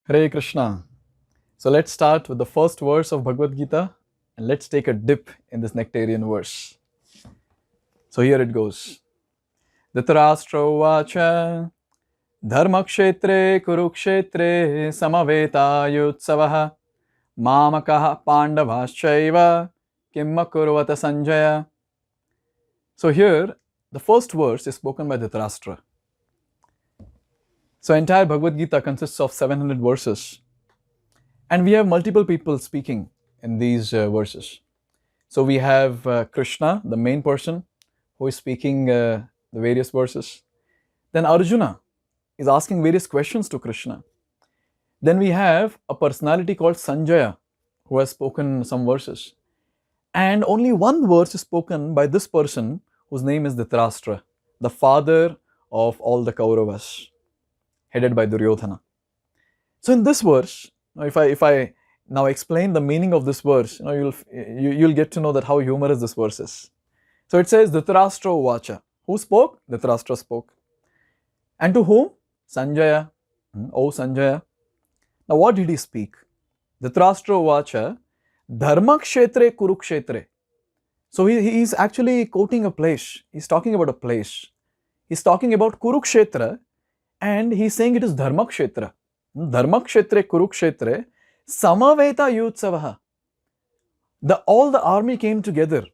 Hare Krishna. So let's start with the first verse of Bhagavad Gita and let's take a dip in this nectarian verse. So here it goes. Dhritarashtra Uvacha Dharmakshetre Kurukshetre Samaveta Mamakaha Pandavaschaiva Kimma Kurvata Sanjaya. So here the first verse is spoken by Dhritarashtra. So entire Bhagavad Gita consists of 700 verses. And we have multiple people speaking in these verses. So we have Krishna, the main person, who is speaking the various verses. Then Arjuna is asking various questions to Krishna. Then we have a personality called Sanjaya, who has spoken some verses. And only one verse is spoken by this person, whose name is Dhritarashtra, the father of all the Kauravas, headed by Duryodhana. So in this verse, if I now explain the meaning of this verse, you'll get to know that how humorous this verse is. So it says Dhritarashtra Uvacha. Who spoke? Dhritarashtra spoke. And to whom? Sanjaya. Oh Sanjaya. Now what did he speak? Dhritarashtra Uvacha Dharmakshetre Kurukshetre. So he is actually quoting a place. He's talking about a place. He's talking about Kurukshetra and he's saying it is Dharmakshetra. Dharmakshetre Kurukshetre Samaveta Yutsavaha. All the army came together.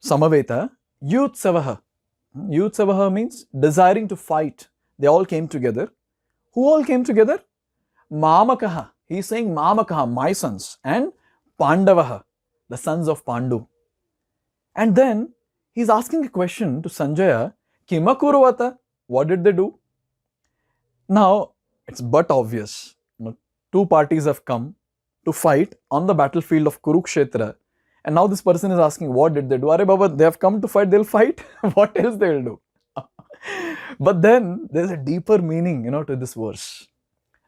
Samaveta Yutsavaha. Yutsavaha means desiring to fight. They all came together. Who all came together? Mamakaha. He's saying Mamakaha, my sons, and Pandavaha, the sons of Pandu. And then he's asking a question to Sanjaya, Kimakurvata, what did they do? Now, it's but obvious. Two parties have come to fight on the battlefield of Kurukshetra. And now this person is asking, what did they do? Are Baba, they have come to fight, they'll fight. What else they will do? But then there's a deeper meaning, to this verse.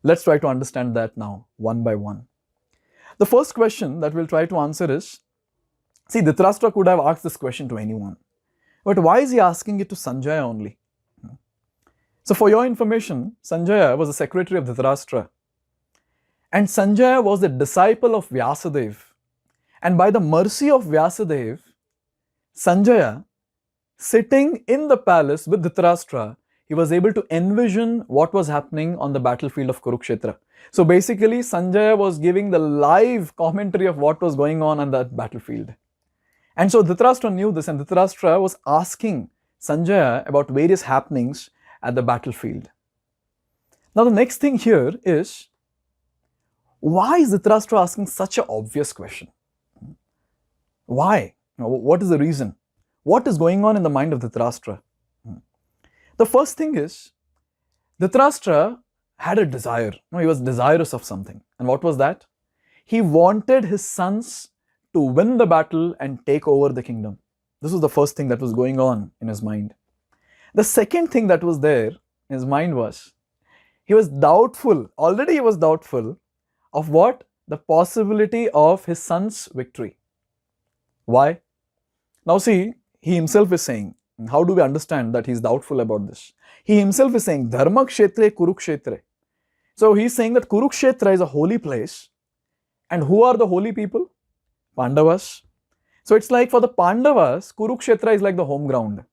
Let's try to understand that now, one by one. The first question that we'll try to answer is, see, Dhritarashtra could have asked this question to anyone. But why is he asking it to Sanjaya only? So for your information, Sanjaya was the secretary of Dhritarashtra. And Sanjaya was the disciple of Vyasadeva. And by the mercy of Vyasadeva, Sanjaya, sitting in the palace with Dhritarashtra, he was able to envision what was happening on the battlefield of Kurukshetra. So basically, Sanjaya was giving the live commentary of what was going on that battlefield. And so Dhritarashtra knew this, and Dhritarashtra was asking Sanjaya about various happenings at the battlefield. Now the next thing here is, why is Dhritarashtra asking such an obvious question? Why? What is the reason? What is going on in the mind of Dhritarashtra? The first thing is, Dhritarashtra had a desire. He was desirous of something. And what was that? He wanted his sons to win the battle and take over the kingdom. This was the first thing that was going on in his mind. The second thing that was there in his mind was, he was doubtful, already he was doubtful of what? The possibility of his son's victory. Why? Now see, he himself is saying, how do we understand that he's doubtful about this? He himself is saying, Dharmakshetre Kurukshetre. So he's saying that Kurukshetra is a holy place. And who are the holy people? Pandavas. So it's like for the Pandavas, Kurukshetra is like the home ground.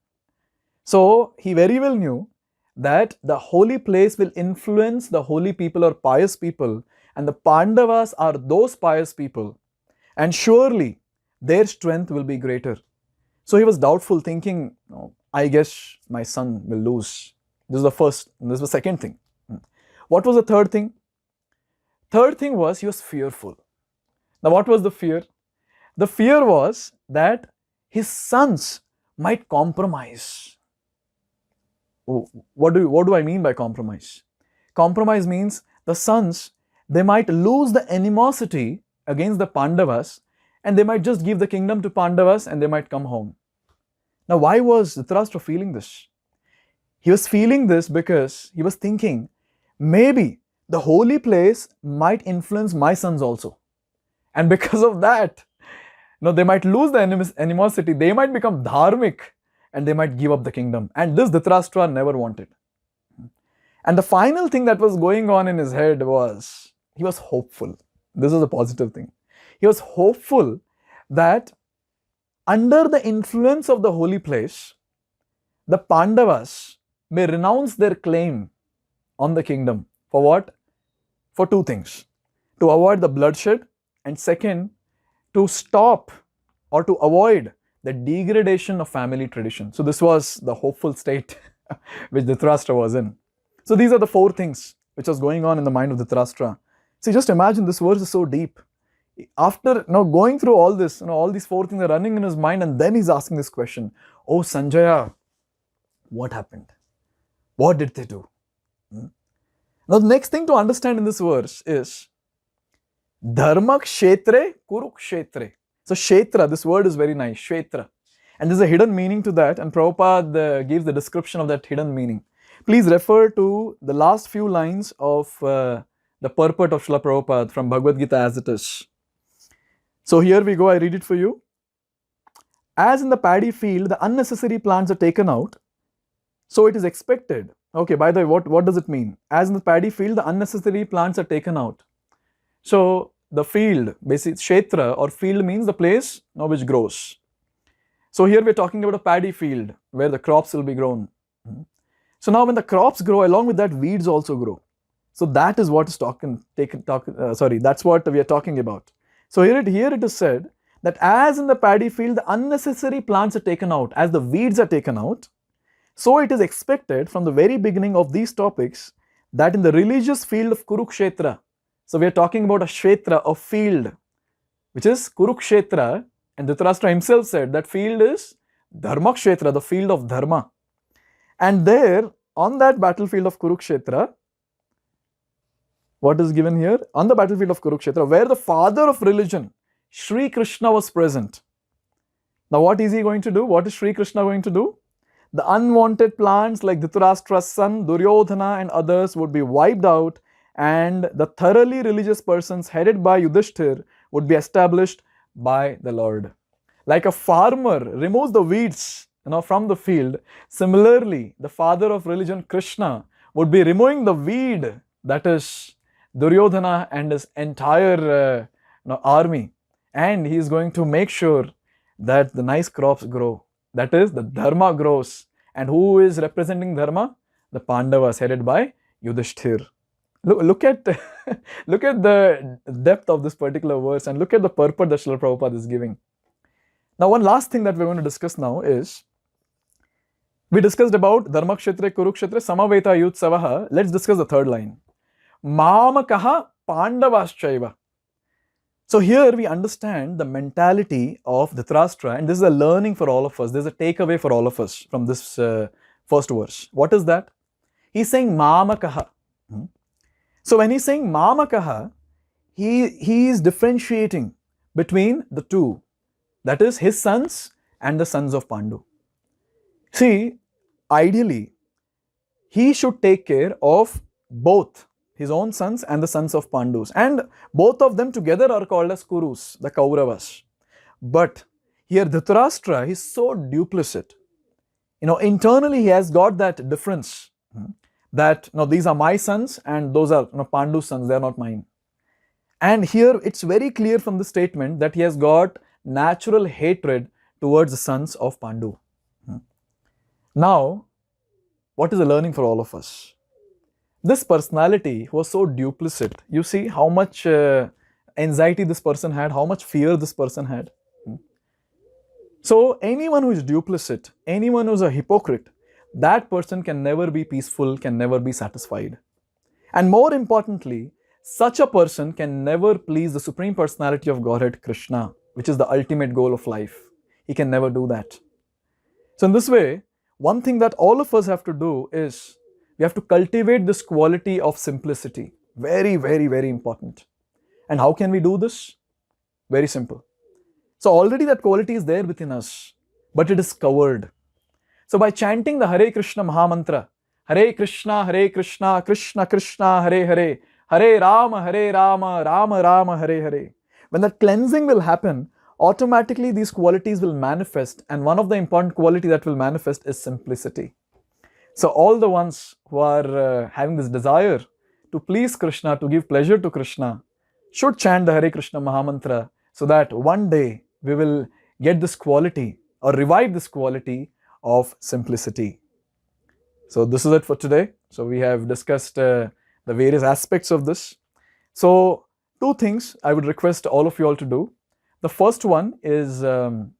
So he very well knew that the holy place will influence the holy people or pious people, and the Pandavas are those pious people, and surely their strength will be greater. So he was doubtful, thinking, I guess my son will lose. This is the first. This is the second thing. What was the third thing? Third thing was he was fearful. Now what was the fear? The fear was that his sons might compromise. What do I mean by compromise? Compromise means the sons, they might lose the animosity against the Pandavas, and they might just give the kingdom to Pandavas and they might come home. Now why was Dhritarashtra feeling this? He was feeling this because he was thinking, maybe the holy place might influence my sons also. And because of that, they might lose the animosity, they might become dharmic, and they might give up the kingdom. And this Dhritarashtra never wanted. And the final thing that was going on in his head was, he was hopeful. This is a positive thing. He was hopeful that under the influence of the holy place, the Pandavas may renounce their claim on the kingdom. For what? For two things. To avoid the bloodshed, and second, to stop or to avoid the degradation of family tradition. So this was the hopeful state which Dhritarashtra was in. So these are the four things which was going on in the mind of Dhritarashtra. See, just imagine, this verse is so deep. After going through all this, all these four things are running in his mind, and then he's asking this question, oh Sanjaya, what happened? What did they do? Now the next thing to understand in this verse is Dharma Kshetre Kurukshetre. So Kshetra, this word is very nice, Kshetra. And there's a hidden meaning to that, and Prabhupada gives the description of that hidden meaning. Please refer to the last few lines of the purport of Srila Prabhupada from Bhagavad Gita as it is. So here we go, I read it for you. As in the paddy field, the unnecessary plants are taken out, so it is expected. Okay, by the way, what does it mean? As in the paddy field, the unnecessary plants are taken out. So the field, basically kshetra or field means the place which grows. So here we're talking about a paddy field where the crops will be grown. So now when the crops grow, along with that weeds also grow. So that is what is that's what we are talking about. So here it is said that as in the paddy field, the unnecessary plants are taken out, as the weeds are taken out, so it is expected from the very beginning of these topics that in the religious field of Kurukshetra, so we are talking about a kshetra, a field, which is Kurukshetra, and Dhritarashtra himself said that field is Dharma Kshetra, the field of Dharma. And there, on that battlefield of Kurukshetra, what is given here? On the battlefield of Kurukshetra, where the father of religion, Sri Krishna, was present. Now what is he going to do? What is Sri Krishna going to do? The unwanted plants like Dhritarashtra's son, Duryodhana and others would be wiped out, and the thoroughly religious persons headed by Yudhishthir would be established by the Lord. Like a farmer removes the weeds from the field, similarly the father of religion, Krishna, would be removing the weed, that is Duryodhana and his entire army, and he is going to make sure that the nice crops grow, that is the Dharma grows. And who is representing Dharma? The Pandavas headed by Yudhishthir. Look at look at the depth of this particular verse, and look at the purport that Srila Prabhupada is giving. Now one last thing that we're going to discuss now is, we discussed about Dharma Kshetre Kurukshetre Samaveta Yutsavaha. Let's discuss the third line. Mamakaha Pandavaschaiva. So here we understand the mentality of Dhritarashtra, and this is a learning for all of us. There's a takeaway for all of us from this first verse. What is that? He's saying Mamakaha. So when he's saying Mamakaha, he is differentiating between the two, that is his sons and the sons of Pandu. See, ideally, he should take care of both his own sons and the sons of Pandus, and both of them together are called as Kurus, the Kauravas. But here Dhritarashtra, he's so duplicit. Internally he has got that difference, that these are my sons and those are Pandu's sons, they are not mine. And here it's very clear from the statement that he has got natural hatred towards the sons of Pandu. Now, what is the learning for all of us? This personality was so duplicit. You see how much anxiety this person had, how much fear this person had. So anyone who is duplicit, anyone who is a hypocrite, that person can never be peaceful, can never be satisfied. And more importantly, such a person can never please the Supreme Personality of Godhead, Krishna, which is the ultimate goal of life. He can never do that. So in this way, one thing that all of us have to do is, we have to cultivate this quality of simplicity. Very, very, very important. And how can we do this? Very simple. So already that quality is there within us, but it is covered. So by chanting the Hare Krishna Mahamantra, Hare Krishna, Krishna Krishna, Hare Hare, Hare Rama, Rama Rama, Hare Hare. When that cleansing will happen, automatically these qualities will manifest, and one of the important quality that will manifest is simplicity. So all the ones who are having this desire to please Krishna, to give pleasure to Krishna, should chant the Hare Krishna Mahamantra, so that one day we will get this quality or revive this quality of simplicity. So this is it for today. So we have discussed the various aspects of this. So two things I would request all of you all to do. The first one is, I'm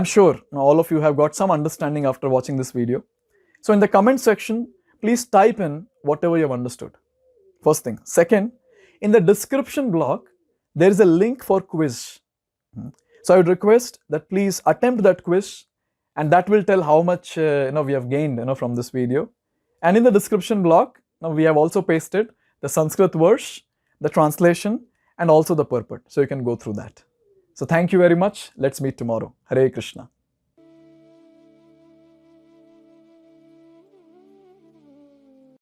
sure all of you have got some understanding after watching this video. So in the comment section, please type in whatever you have understood. First thing. Second, in the description block, there is a link for quiz. So I would request that please attempt that quiz, and that will tell how much we have gained from this video. And in the description block, we have also pasted the Sanskrit verse, the translation, and also the purport. So you can go through that. So thank you very much. Let's meet tomorrow. Hare Krishna.